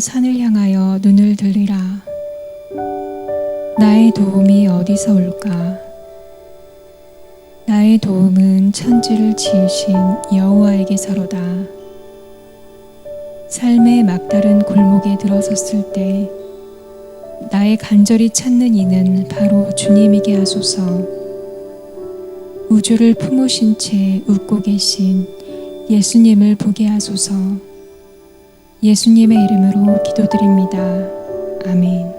산을 향하여 눈을 들리라. 나의 도움이 어디서 올까? 나의 도움은 천지를 지으신 여호와에게서로다. 삶의 막다른 골목에 들어섰을 때 나의 간절히 찾는 이는 바로 주님이게 하소서. 우주를 품으신 채 웃고 계신 예수님을 보게 하소서. 예수님의 이름으로 기도드립니다. 아멘.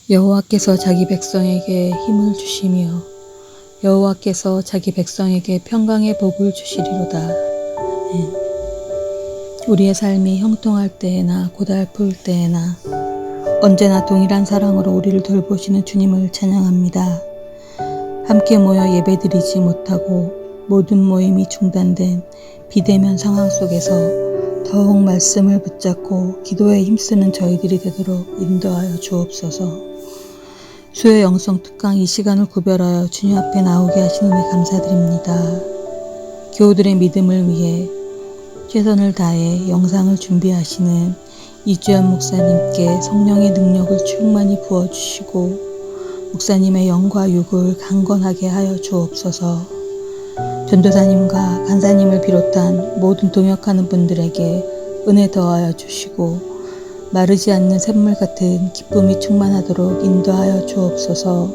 여호와께서 자기 백성에게 힘을 주시며 여호와께서 자기 백성에게 평강의 복을 주시리로다. 우리의 삶이 형통할 때에나 고달플 때에나 언제나 동일한 사랑으로 우리를 돌보시는 주님을 찬양합니다. 함께 모여 예배드리지 못하고 모든 모임이 중단된 비대면 상황 속에서 더욱 말씀을 붙잡고 기도에 힘쓰는 저희들이 되도록 인도하여 주옵소서. 수요 영성 특강 이 시간을 구별하여 주님 앞에 나오게 하신 은혜 감사드립니다. 교우들의 믿음을 위해 최선을 다해 영상을 준비하시는 이주연 목사님께 성령의 능력을 충만히 부어주시고 목사님의 영과 육을 강건하게 하여 주옵소서. 전도사님과 간사님을 비롯한 모든 동역하는 분들에게 은혜 더하여 주시고 마르지 않는 샘물 같은 기쁨이 충만하도록 인도하여 주옵소서.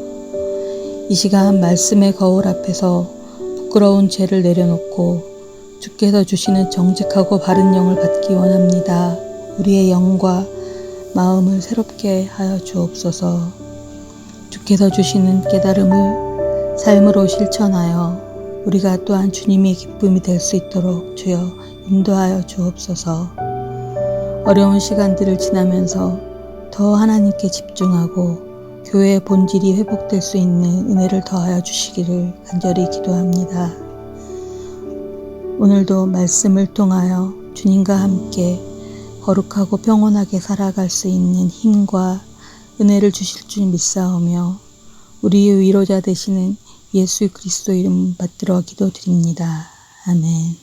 이 시간 말씀의 거울 앞에서 부끄러운 죄를 내려놓고 주께서 주시는 정직하고 바른 영을 받기 원합니다. 우리의 영과 마음을 새롭게 하여 주옵소서. 주께서 주시는 깨달음을 삶으로 실천하여 우리가 또한 주님의 기쁨이 될 수 있도록 주여 인도하여 주옵소서. 어려운 시간들을 지나면서 더 하나님께 집중하고 교회의 본질이 회복될 수 있는 은혜를 더하여 주시기를 간절히 기도합니다. 오늘도 말씀을 통하여 주님과 함께 거룩하고 평온하게 살아갈 수 있는 힘과 은혜를 주실 줄 믿사오며 우리의 위로자 되시는 예수 그리스도 이름 받들어 기도드립니다. 아멘.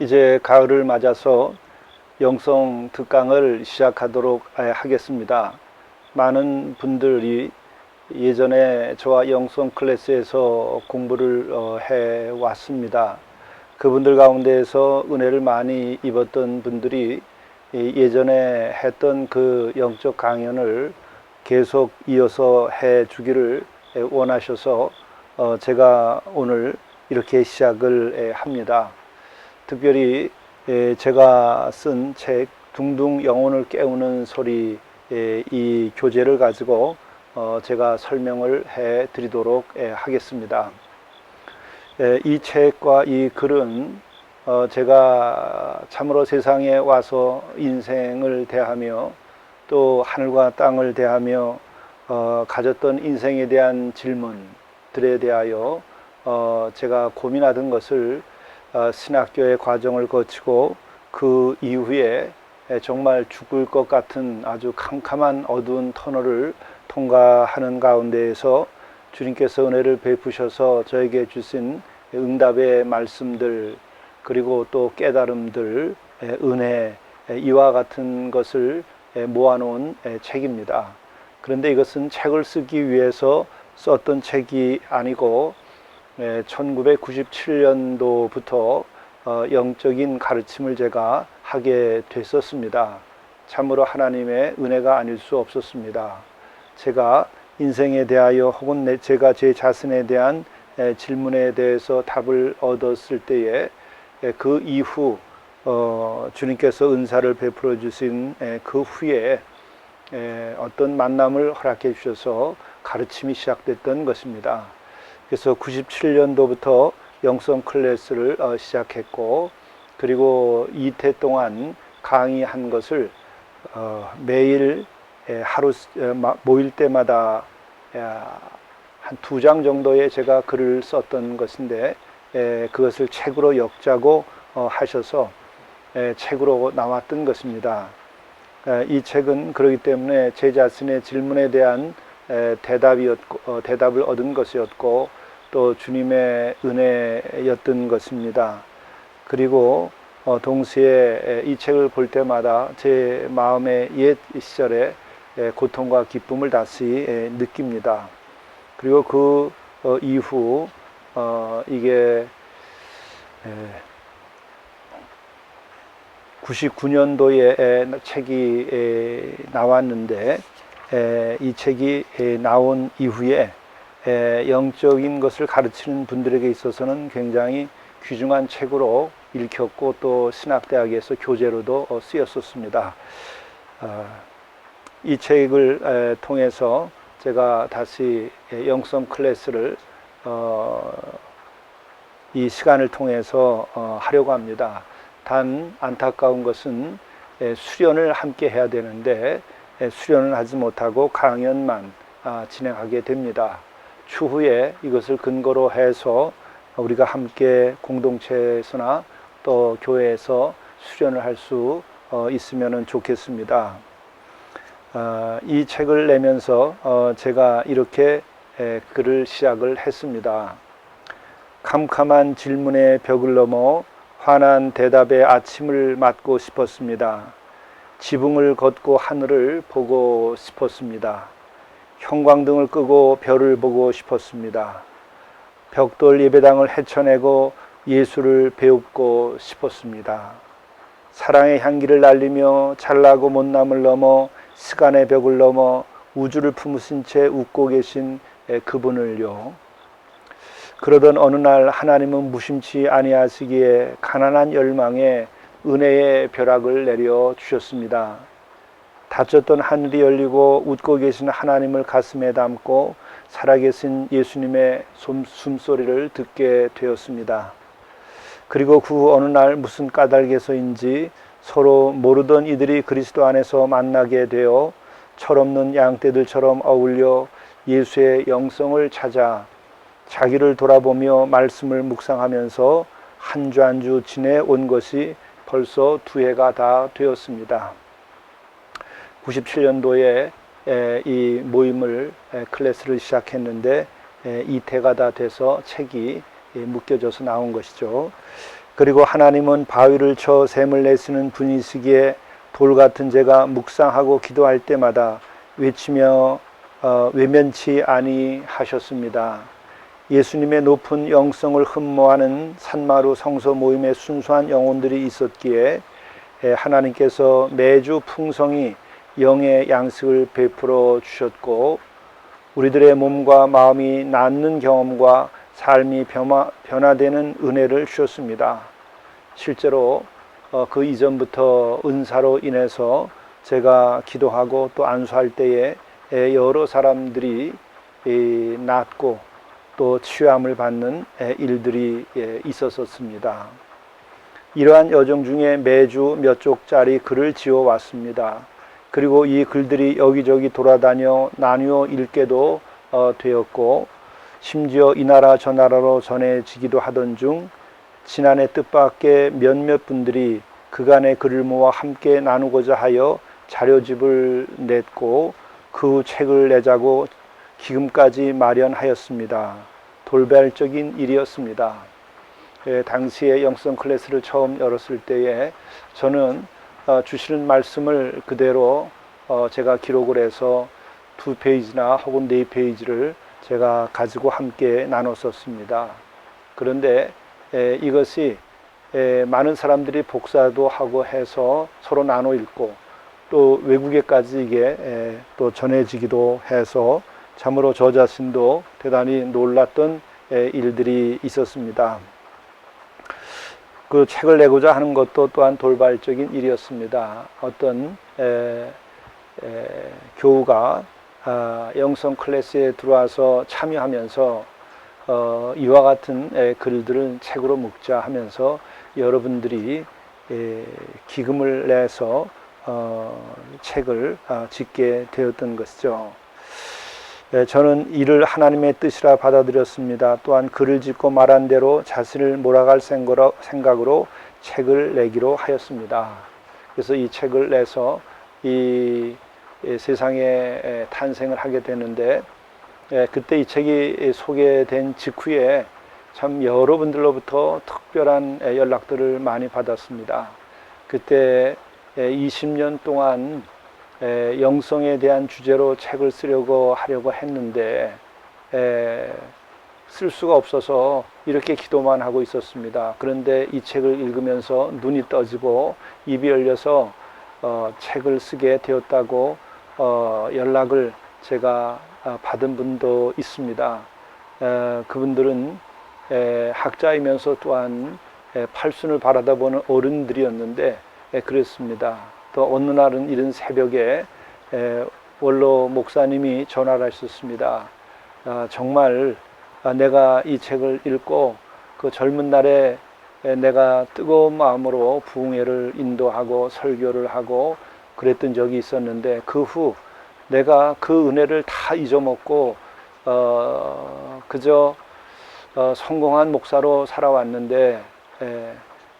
이제 가을을 맞아서 영성 특강을 시작하도록 하겠습니다. 많은 분들이 예전에 저와 영성 클래스에서 공부를 해 왔습니다. 그분들 가운데에서 은혜를 많이 입었던 분들이 예전에 했던 그 영적 강연을 계속 이어서 해 주기를 원하셔서 제가 오늘 이렇게 시작을 합니다. 특별히 제가 쓴 책 둥둥 영혼을 깨우는 소리, 이 교재를 가지고 제가 설명을 해 드리도록 하겠습니다. 이 책과 이 글은 제가 참으로 세상에 와서 인생을 대하며 또 하늘과 땅을 대하며 가졌던 인생에 대한 질문들에 대하여 제가 고민하던 것을 신학교의 과정을 거치고 그 이후에 정말 죽을 것 같은 아주 캄캄한 어두운 터널을 통과하는 가운데에서 주님께서 은혜를 베푸셔서 저에게 주신 응답의 말씀들, 그리고 또 깨달음들, 은혜, 이와 같은 것을 모아놓은 책입니다. 그런데 이것은 책을 쓰기 위해서 썼던 책이 아니고 1997년도부터 영적인 가르침을 제가 하게 됐었습니다. 참으로 하나님의 은혜가 아닐 수 없었습니다. 제가 인생에 대하여 혹은 제가 제 자신에 대한 질문에 대해서 답을 얻었을 때에 그 이후 주님께서 은사를 베풀어 주신 그 후에 어떤 만남을 허락해 주셔서 가르침이 시작됐던 것입니다. 그래서 97년도부터 영성 클래스를 시작했고, 그리고 이태 동안 강의한 것을 매일 하루 모일 때마다 한 2장 정도의 제가 글을 썼던 것인데 그것을 책으로 역자고 하셔서 책으로 나왔던 것입니다. 이 책은 그렇기 때문에 제 자신의 질문에 대한 대답을 얻은 것이었고 또 주님의 은혜였던 것입니다. 그리고 동시에 이 책을 볼 때마다 제 마음의 옛 시절의 고통과 기쁨을 다시 느낍니다. 그리고 그 이후 이게 99년도에 책이 나왔는데 이 책이 나온 이후에 영적인 것을 가르치는 분들에게 있어서는 굉장히 귀중한 책으로 읽혔고 또 신학대학에서 교재로도 쓰였었습니다. 이 책을 통해서 제가 다시 영성 클래스를 이 시간을 통해서 하려고 합니다. 단 안타까운 것은 수련을 함께 해야 되는데 수련을 하지 못하고 강연만 진행하게 됩니다. 추후에 이것을 근거로 해서 우리가 함께 공동체에서나 또 교회에서 수련을 할 수 있으면 좋겠습니다. 이 책을 내면서 제가 이렇게 글을 시작을 했습니다. 캄캄한 질문의 벽을 넘어 환한 대답의 아침을 맞고 싶었습니다. 지붕을 걷고 하늘을 보고 싶었습니다. 형광등을 끄고 별을 보고 싶었습니다. 벽돌 예배당을 헤쳐내고 예수를 배우고 싶었습니다. 사랑의 향기를 날리며 잘나고 못남을 넘어 시간의 벽을 넘어 우주를 품으신 채 웃고 계신 그분을요. 그러던 어느 날 하나님은 무심치 아니하시기에 가난한 열망에 은혜의 벼락을 내려 주셨습니다. 닫혔던 하늘이 열리고 웃고 계신 하나님을 가슴에 담고 살아계신 예수님의 숨소리를 듣게 되었습니다. 그리고 그 어느 날 무슨 까닭에서인지 서로 모르던 이들이 그리스도 안에서 만나게 되어 철없는 양떼들처럼 어울려 예수의 영성을 찾아 자기를 돌아보며 말씀을 묵상하면서 한 주 한 주 지내온 것이 벌써 2해가 다 되었습니다. 97년도에 이 모임을 클래스를 시작했는데 2태가 다 돼서 책이 묶여져서 나온 것이죠. 그리고 하나님은 바위를 쳐 샘을 내시는 분이시기에 돌 같은 제가 묵상하고 기도할 때마다 외치며 외면치 아니하셨습니다. 예수님의 높은 영성을 흠모하는 산마루 성서 모임에 순수한 영혼들이 있었기에 하나님께서 매주 풍성히 영의 양식을 베풀어 주셨고 우리들의 몸과 마음이 낫는 경험과 삶이 변화되는 은혜를 주셨습니다. 실제로 그 이전부터 은사로 인해서 제가 기도하고 또 안수할 때에 여러 사람들이 낫고 또 치유함을 받는 일들이 있었습니다. 이러한 여정 중에 매주 몇 쪽짜리 글을 지어 왔습니다. 그리고 이 글들이 여기저기 돌아다녀 나누어 읽게도 되었고 심지어 이 나라 저 나라로 전해지기도 하던 중 지난해 뜻밖의 몇몇 분들이 그간의 글을 모아 함께 나누고자 하여 자료집을 냈고 그 책을 내자고 기금까지 마련하였습니다. 돌발적인 일이었습니다. 당시에 영성 클래스를 처음 열었을 때에 저는 주시는 말씀을 그대로 제가 기록을 해서 2페이지나 혹은 4페이지를 제가 가지고 함께 나눴었습니다. 그런데 이것이 많은 사람들이 복사도 하고 해서 서로 나눠 읽고 또 외국에까지 이게 또 전해지기도 해서 참으로 저 자신도 대단히 놀랐던 일들이 있었습니다. 그 책을 내고자 하는 것도 또한 돌발적인 일이었습니다. 어떤 교우가 영성 클래스에 들어와서 참여하면서 이와 같은 글들을 책으로 묶자 하면서 여러분들이 기금을 내서 책을 짓게 되었던 것이죠. 저는 이를 하나님의 뜻이라 받아들였습니다. 또한 글을 짓고 말한 대로 자신을 몰아갈 생각으로 책을 내기로 하였습니다. 그래서 이 책을 내서 이 세상에 탄생을 하게 되는데 그때 이 책이 소개된 직후에 참 여러분들로부터 특별한 연락들을 많이 받았습니다. 그때 20년 동안 영성에 대한 주제로 책을 하려고 했는데 쓸 수가 없어서 이렇게 기도만 하고 있었습니다. 그런데 이 책을 읽으면서 눈이 떠지고 입이 열려서 책을 쓰게 되었다고 연락을 제가 받은 분도 있습니다. 그분들은 학자이면서 또한 팔순을 바라다보는 어른들이었는데 그랬습니다. 또 어느 날은 이른 새벽에 원로 목사님이 전화를 하셨습니다. 정말 내가 이 책을 읽고 그 젊은 날에 내가 뜨거운 마음으로 부흥회를 인도하고 설교를 하고 그랬던 적이 있었는데 그 후 내가 그 은혜를 다 잊어먹고 그저 성공한 목사로 살아왔는데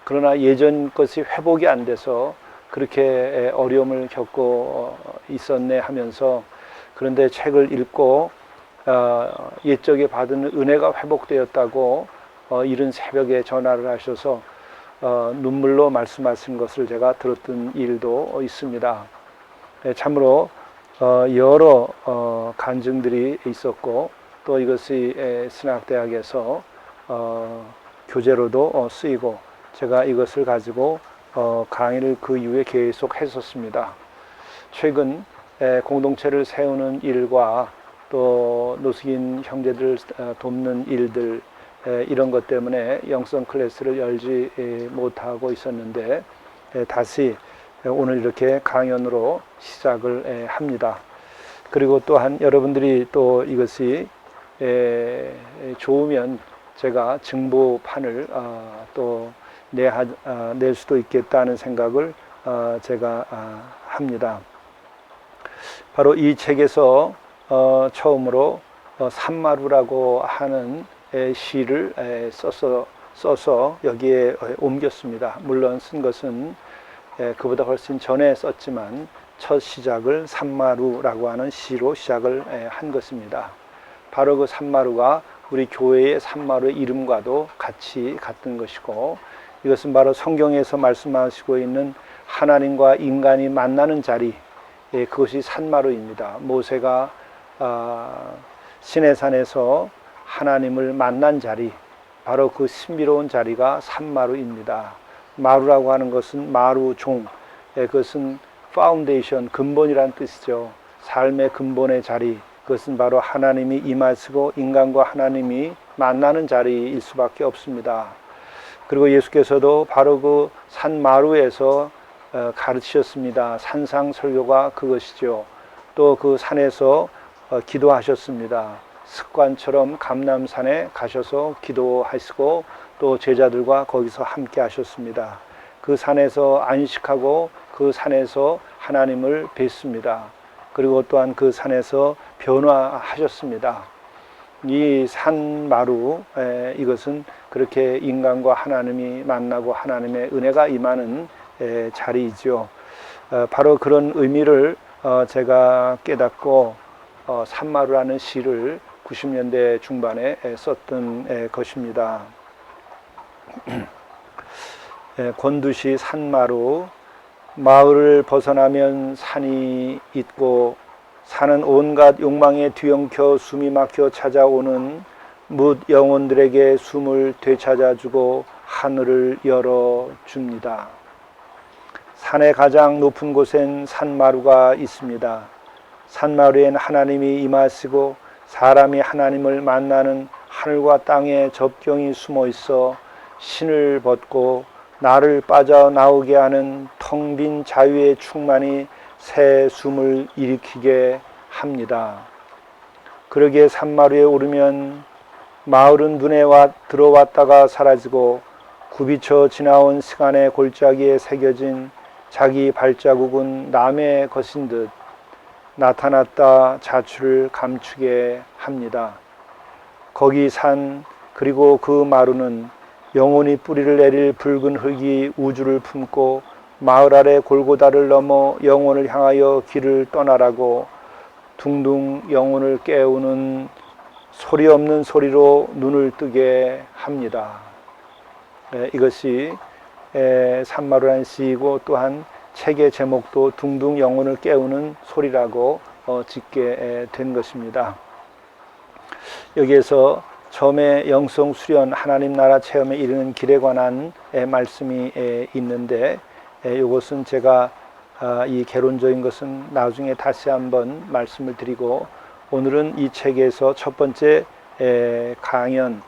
그러나 예전 것이 회복이 안 돼서 그렇게 어려움을 겪고 있었네 하면서 그런데 책을 읽고 옛적에 받은 은혜가 회복되었다고 이른 새벽에 전화를 하셔서 눈물로 말씀하신 것을 제가 들었던 일도 있습니다. 참으로 여러 간증들이 있었고 또 이것이 신학대학에서 교재로도 쓰이고 제가 이것을 가지고 강의를 그 이후에 계속 했었습니다. 최근 공동체를 세우는 일과 또 노숙인 형제들 돕는 일들 이런 것 때문에 영성 클래스를 열지 못하고 있었는데 다시 오늘 이렇게 강연으로 시작을 합니다. 그리고 또한 여러분들이 또 이것이 좋으면 제가 증보판을 또 낼 수도 있겠다는 생각을 제가 합니다. 바로 이 책에서 처음으로 산마루라고 하는 시를 써서 여기에 옮겼습니다. 물론 쓴 것은 그보다 훨씬 전에 썼지만 첫 시작을 산마루라고 하는 시로 시작을 한 것입니다. 바로 그 산마루가 우리 교회의 산마루의 이름과도 같이 같은 것이고 이것은 바로 성경에서 말씀하시고 있는 하나님과 인간이 만나는 자리, 그것이 산마루입니다. 모세가 시내산에서 하나님을 만난 자리, 바로 그 신비로운 자리가 산마루입니다. 마루라고 하는 것은 마루종, 그것은 파운데이션, 근본이란 뜻이죠. 삶의 근본의 자리, 그것은 바로 하나님이 임하시고 인간과 하나님이 만나는 자리일 수밖에 없습니다. 그리고 예수께서도 바로 그 산마루에서 가르치셨습니다. 산상설교가 그것이죠. 또 그 산에서 기도하셨습니다. 습관처럼 감람산에 가셔서 기도하시고 또 제자들과 거기서 함께 하셨습니다. 그 산에서 안식하고 그 산에서 하나님을 뵀습니다. 그리고 또한 그 산에서 변화하셨습니다. 이 산마루, 이것은 그렇게 인간과 하나님이 만나고 하나님의 은혜가 임하는 자리이죠. 바로 그런 의미를 제가 깨닫고 산마루라는 시를 90년대 중반에 썼던 것입니다. 권두시 산마루. 마을을 벗어나면 산이 있고 산은 온갖 욕망에 뒤엉켜 숨이 막혀 찾아오는 뭇 영혼들에게 숨을 되찾아주고 하늘을 열어줍니다. 산의 가장 높은 곳엔 산마루가 있습니다. 산마루엔 하나님이 임하시고 사람이 하나님을 만나는 하늘과 땅의 접경이 숨어 있어 신을 벗고 나를 빠져나오게 하는 텅 빈 자유의 충만이 새 숨을 일으키게 합니다. 그러기에 산마루에 오르면 마을은 눈에 들어왔다가 사라지고 굽이쳐 지나온 시간의 골짜기에 새겨진 자기 발자국은 남의 것인 듯 나타났다 자취를 감추게 합니다. 거기 산 그리고 그 마루는 영혼이 뿌리를 내릴 붉은 흙이 우주를 품고 마을 아래 골고다를 넘어 영혼을 향하여 길을 떠나라고 둥둥 영혼을 깨우는 소리 없는 소리로 눈을 뜨게 합니다. 이것이 산마루라는 시이고 또한 책의 제목도 둥둥 영혼을 깨우는 소리라고 짓게 된 것입니다. 여기에서 처음에 영성 수련 하나님 나라 체험에 이르는 길에 관한 말씀이 있는데 이것은 제가 이 개론적인 것은 나중에 다시 한번 말씀을 드리고 오늘은 이 책에서 첫 번째 강연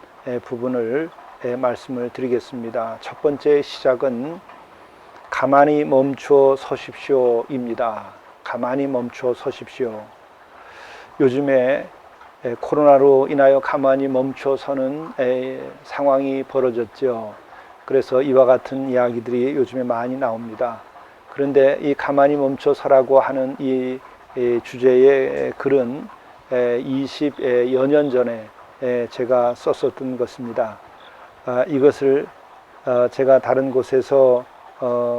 부분을 말씀을 드리겠습니다. 첫 번째 시작은 가만히 멈추어 서십시오입니다. 가만히 멈추어 서십시오. 요즘에 코로나로 인하여 가만히 멈춰 서는 상황이 벌어졌죠. 그래서 이와 같은 이야기들이 요즘에 많이 나옵니다. 그런데 이 가만히 멈춰 서라고 하는 이 주제의 글은 20여 년 전에 제가 썼었던 것입니다. 이것을 제가 다른 곳에서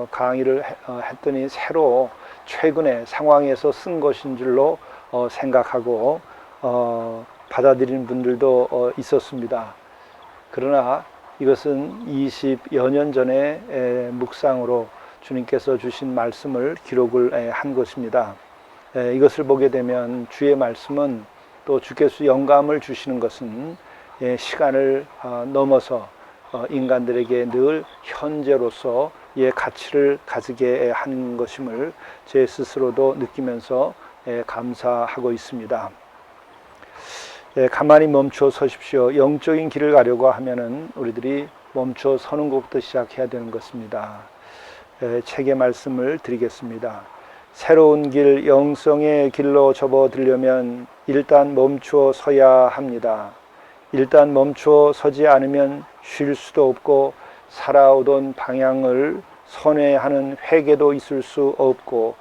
강의를 했더니 새로 최근에 상황에서 쓴 것인 줄로 생각하고 받아들이는 분들도 있었습니다. 그러나 이것은 20여 년 전에 묵상으로 주님께서 주신 말씀을 기록을 한 것입니다. 이것을 보게 되면 주의 말씀은 또 주께서 영감을 주시는 것은 시간을 넘어서 인간들에게 늘 현재로서의 가치를 가지게 하는 것임을 제 스스로도 느끼면서 감사하고 있습니다. 가만히 멈춰 서십시오. 영적인 길을 가려고 하면은 우리들이 멈춰 서는 것부터 시작해야 되는 것입니다. 책의 말씀을 드리겠습니다. 새로운 길, 영성의 길로 접어들려면 일단 멈추어 서야 합니다. 일단 멈추어 서지 않으면 쉴 수도 없고 살아오던 방향을 선회하는 회개도 있을 수 없고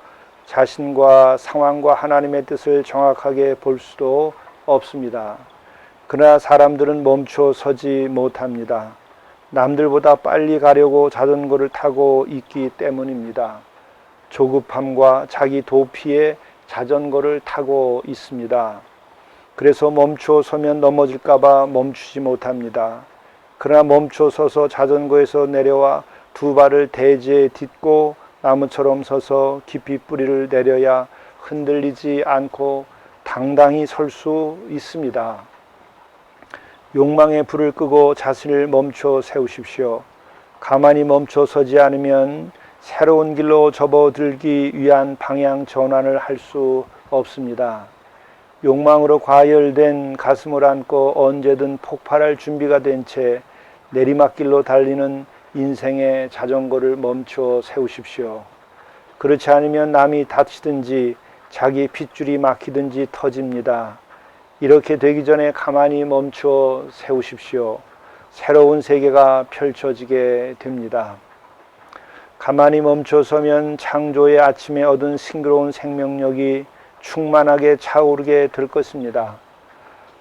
자신과 상황과 하나님의 뜻을 정확하게 볼 수도 없습니다. 그러나 사람들은 멈추어 서지 못합니다. 남들보다 빨리 가려고 자전거를 타고 있기 때문입니다. 조급함과 자기 도피에 자전거를 타고 있습니다. 그래서 멈추어 서면 넘어질까봐 멈추지 못합니다. 그러나 멈춰 서서 자전거에서 내려와 두 발을 대지에 딛고 나무처럼 서서 깊이 뿌리를 내려야 흔들리지 않고 당당히 설 수 있습니다. 욕망의 불을 끄고 자신을 멈춰 세우십시오. 가만히 멈춰 서지 않으면 새로운 길로 접어들기 위한 방향 전환을 할 수 없습니다. 욕망으로 과열된 가슴을 안고 언제든 폭발할 준비가 된 채 내리막길로 달리는 인생의 자전거를 멈춰 세우십시오. 그렇지 않으면 남이 다치든지 자기 핏줄이 막히든지 터집니다. 이렇게 되기 전에 가만히 멈춰 세우십시오. 새로운 세계가 펼쳐지게 됩니다. 가만히 멈춰 서면 창조의 아침에 얻은 싱그러운 생명력이 충만하게 차오르게 될 것입니다.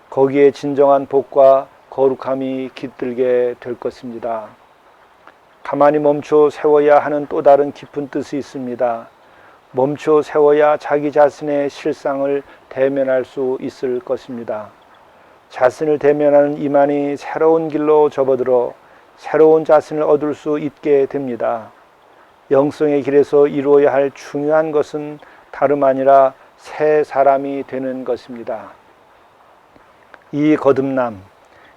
거기에 진정한 복과 거룩함이 깃들게 될 것입니다. 가만히 멈춰 세워야 하는 또 다른 깊은 뜻이 있습니다. 멈춰 세워야 자기 자신의 실상을 대면할 수 있을 것입니다. 자신을 대면하는 이만이 새로운 길로 접어들어 새로운 자신을 얻을 수 있게 됩니다. 영성의 길에서 이루어야 할 중요한 것은 다름 아니라 새 사람이 되는 것입니다. 이 거듭남,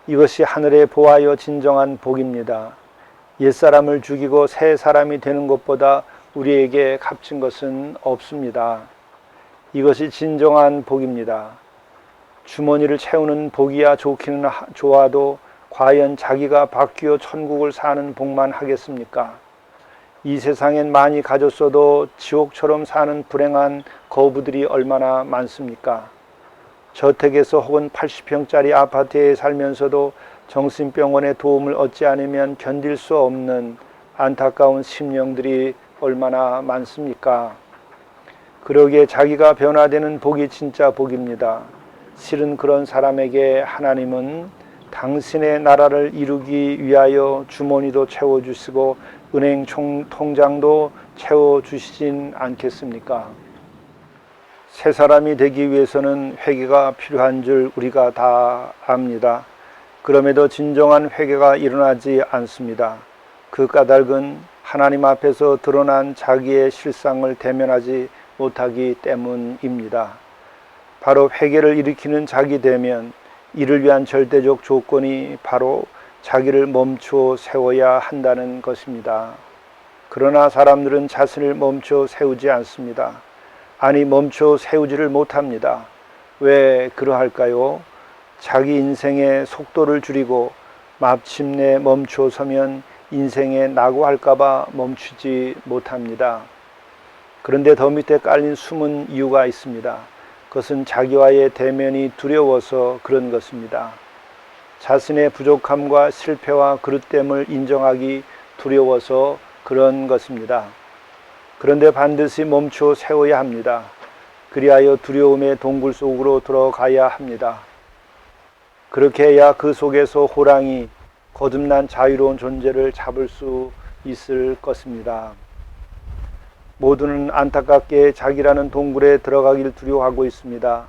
이것이 하늘에 보아여 진정한 복입니다. 옛사람을 죽이고 새 사람이 되는 것보다 우리에게 값진 것은 없습니다. 이것이 진정한 복입니다. 주머니를 채우는 복이야 좋기는 좋아도 과연 자기가 바뀌어 천국을 사는 복만 하겠습니까? 이 세상엔 많이 가졌어도 지옥처럼 사는 불행한 거부들이 얼마나 많습니까? 저택에서 혹은 80평짜리 아파트에 살면서도 정신병원의 도움을 얻지 않으면 견딜 수 없는 안타까운 심령들이 얼마나 많습니까? 그러기에 자기가 변화되는 복이 진짜 복입니다. 실은 그런 사람에게 하나님은 당신의 나라를 이루기 위하여 주머니도 채워주시고 은행 통장도 채워주시진 않겠습니까? 새 사람이 되기 위해서는 회개가 필요한 줄 우리가 다 압니다. 그럼에도 진정한 회개가 일어나지 않습니다. 그 까닭은 하나님 앞에서 드러난 자기의 실상을 대면하지 못하기 때문입니다. 바로 회개를 일으키는 자기 대면, 이를 위한 절대적 조건이 바로 자기를 멈추어 세워야 한다는 것입니다. 그러나 사람들은 자신을 멈춰 세우지 않습니다. 아니, 멈춰 세우지를 못합니다. 왜 그러할까요? 자기 인생의 속도를 줄이고 마침내 멈춰 서면 인생에 낙오할까봐 멈추지 못합니다. 그런데 더 밑에 깔린 숨은 이유가 있습니다. 그것은 자기와의 대면이 두려워서 그런 것입니다. 자신의 부족함과 실패와 그릇됨을 인정하기 두려워서 그런 것입니다. 그런데 반드시 멈춰 세워야 합니다. 그리하여 두려움의 동굴 속으로 들어가야 합니다. 그렇게 해야 그 속에서 호랑이, 거듭난 자유로운 존재를 잡을 수 있을 것입니다. 모두는 안타깝게 자기라는 동굴에 들어가길 두려워하고 있습니다.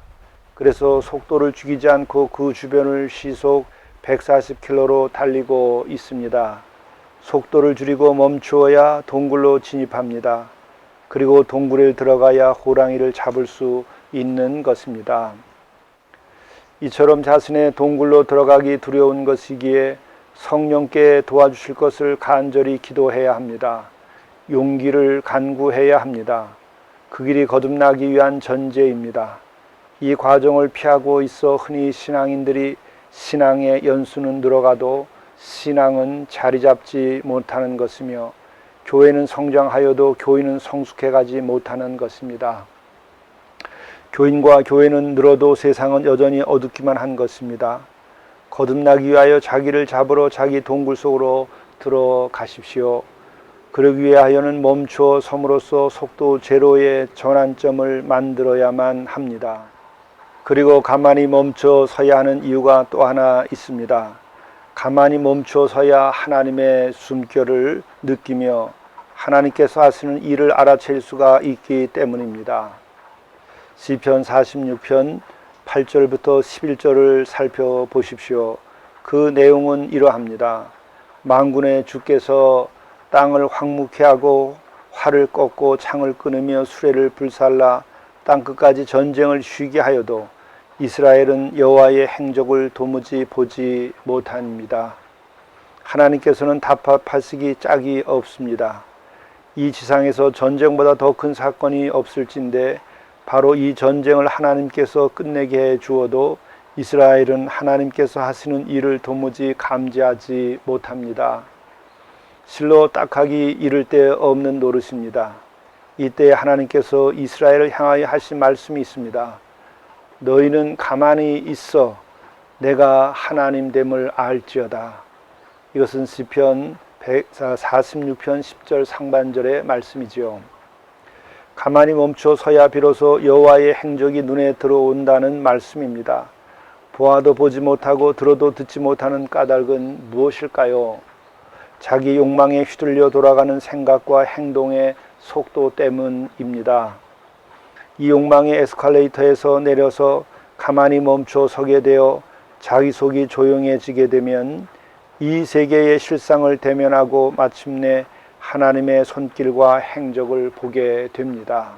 그래서 속도를 죽이지 않고 그 주변을 시속 140km로 달리고 있습니다. 속도를 줄이고 멈추어야 동굴로 진입합니다. 그리고 동굴에 들어가야 호랑이를 잡을 수 있는 것입니다. 이처럼 자신의 동굴로 들어가기 두려운 것이기에 성령께 도와주실 것을 간절히 기도해야 합니다. 용기를 간구해야 합니다. 그 길이 거듭나기 위한 전제입니다. 이 과정을 피하고 있어 흔히 신앙인들이 신앙의 연수는 늘어가도 신앙은 자리 잡지 못하는 것이며 교회는 성장하여도 교인은 성숙해가지 못하는 것입니다. 교인과 교회는 늘어도 세상은 여전히 어둡기만 한 것입니다. 거듭나기 위하여 자기를 잡으러 자기 동굴 속으로 들어가십시오. 그러기 위하여는 멈추어 섬으로써 속도 제로의 전환점을 만들어야만 합니다. 그리고 가만히 멈춰 서야 하는 이유가 또 하나 있습니다. 가만히 멈춰 서야 하나님의 숨결을 느끼며 하나님께서 하시는 일을 알아챌 수가 있기 때문입니다. 시편 46편 8절부터 11절을 살펴보십시오. 그 내용은 이러합니다. 만군의 주께서 땅을 황무케 하고 활을 꺾고 창을 끊으며 수레를 불살라 땅끝까지 전쟁을 쉬게 하여도 이스라엘은 여호와의 행적을 도무지 보지 못합니다. 하나님께서는 답답하시기 짝이 없습니다. 이 지상에서 전쟁보다 더 큰 사건이 없을진데 바로 이 전쟁을 하나님께서 끝내게 해 주어도 이스라엘은 하나님께서 하시는 일을 도무지 감지하지 못합니다. 실로 딱하기 이를 데 없는 노릇입니다. 이때 하나님께서 이스라엘을 향하여 하신 말씀이 있습니다. 너희는 가만히 있어 내가 하나님됨을 알지어다. 이것은 시편 46편 10절 상반절의 말씀이지요. 가만히 멈춰 서야 비로소 여호와의 행적이 눈에 들어온다는 말씀입니다. 보아도 보지 못하고 들어도 듣지 못하는 까닭은 무엇일까요? 자기 욕망에 휘둘려 돌아가는 생각과 행동의 속도 때문입니다. 이 욕망의 에스컬레이터에서 내려서 가만히 멈춰 서게 되어 자기 속이 조용해지게 되면 이 세계의 실상을 대면하고 마침내 하나님의 손길과 행적을 보게 됩니다.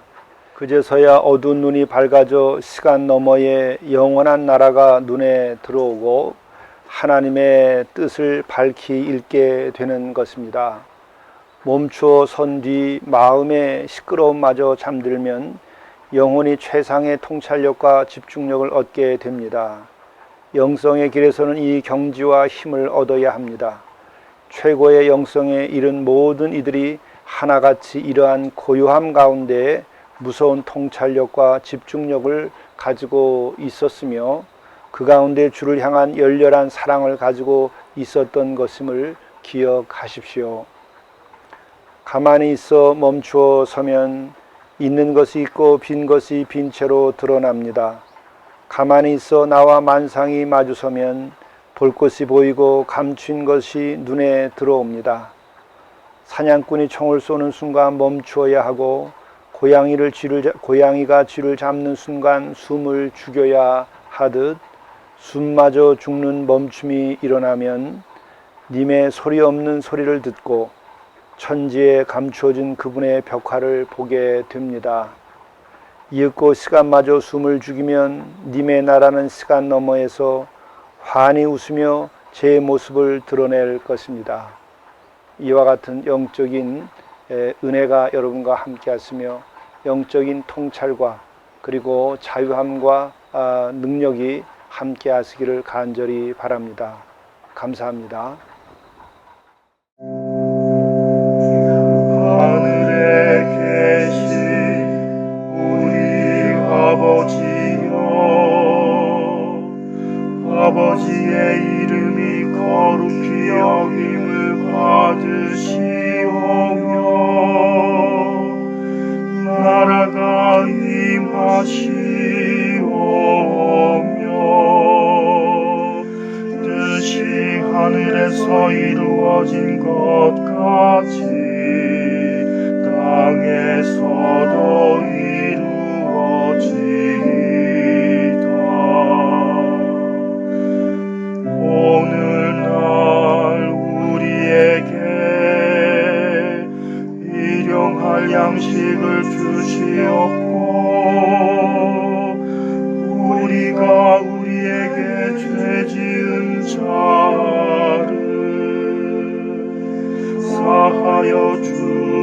그제서야 어두운 눈이 밝아져 시간 너머의 영원한 나라가 눈에 들어오고 하나님의 뜻을 밝히 읽게 되는 것입니다. 멈추어 선 뒤 마음의 시끄러움마저 잠들면 영혼이 최상의 통찰력과 집중력을 얻게 됩니다. 영성의 길에서는 이 경지와 힘을 얻어야 합니다. 최고의 영성에 이른 모든 이들이 하나같이 이러한 고요함 가운데 무서운 통찰력과 집중력을 가지고 있었으며 그 가운데 주를 향한 열렬한 사랑을 가지고 있었던 것임을 기억하십시오. 가만히 있어 멈추어 서면 있는 것이 있고 빈 것이 빈 채로 드러납니다. 가만히 있어 나와 만상이 마주서면 볼 것이 보이고 감춘 것이 눈에 들어옵니다. 사냥꾼이 총을 쏘는 순간 멈추어야 하고 고양이가 쥐를 잡는 순간 숨을 죽여야 하듯 숨마저 죽는 멈춤이 일어나면 님의 소리 없는 소리를 듣고 천지에 감추어진 그분의 벽화를 보게 됩니다. 이윽고 시간마저 숨을 죽이면 님의 나라는 시간 너머에서 환히 웃으며 제 모습을 드러낼 것입니다. 이와 같은 영적인 은혜가 여러분과 함께 하시며 영적인 통찰과 그리고 자유함과 능력이 함께 하시기를 간절히 바랍니다. 감사합니다. 하늘에 계신 우리 아버지여, 아버지의 이름이 거룩히 여김을 받으시오며 나라가 임하시오며 뜻이 하늘에서 이루어진 것 같이 땅에서도 이루어지이다. 오늘날 우리에게 일용할 양식을 주시옵고 우리가 우리에게 죄 지은 자를 사하여 주옵소서.